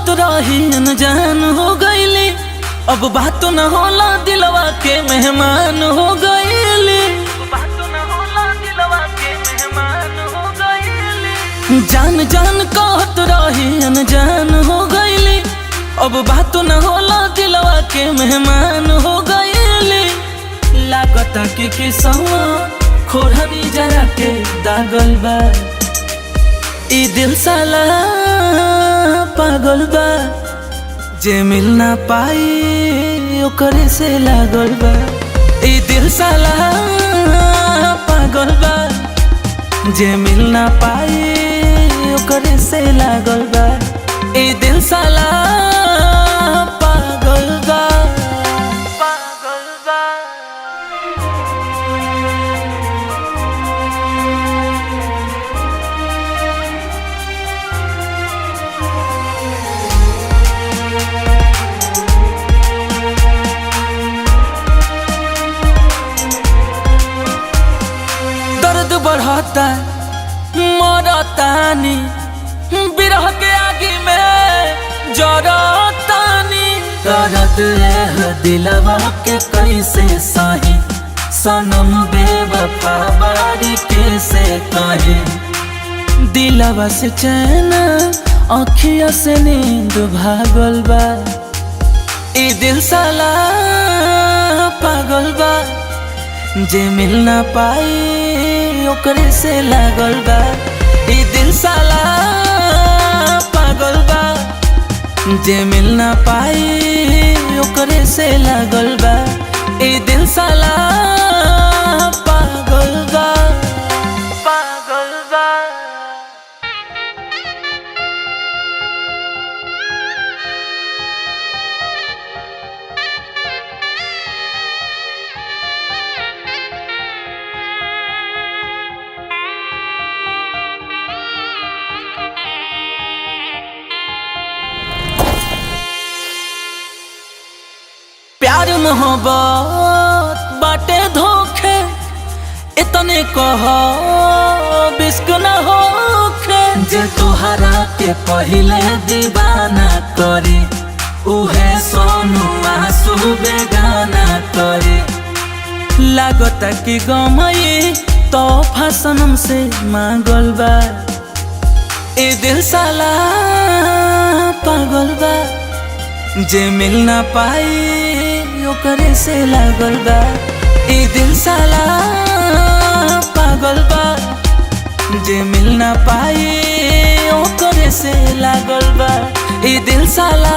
कहत रही अनजान हो गईली, अब बात न होला दिलवा के मेहमान हो गईली। जान जान कहत रही अनजान हो गईली, अब बात न होला दिलवा के मेहमान हो गईली। लागता कि किसवा खोरनी जरा के दागल बा, ई दिल साला पागल बा। जे मिल ना पाई ओकरे से लागल बा, ई दिल साला पागल बा। जे मिल ना पाई ओकरे से लागल बा, ई दिल साला पागल बा, पागल बा। दर्द बढ़ता मरतानी, बिरह के आगे में जरतानी। दर्द है दिलवा के कैसे सही, सनम बेवफा बारी कैसे कहे। दिलवा से चैन अखिया से नींद भागल बा, ई दिल साला पागल बा। जे मिल ना पाई ओकरे से लागल बा, ई दिल साला पागल बा। जे मिल ना पाई ओकरे से लागल बा, ई दिल साला पागल बा, पागल बा। प्यार मोहब्बत बाटे धोखे, इतने कहो बिस्क न होखे। जे तोहरा के पहिले दीवाना करी, उहे सोनू आंसू बेगाना करी। लागता कि गमई तोहफा सनम से मांगल बा, ई दिल साला पागल बा। जे मिल ना पाई ओकरे से लागल बा, ई दिल साला पागल बा। जे मिल ना पाई ओकरे से लागल बा, ई दिल साला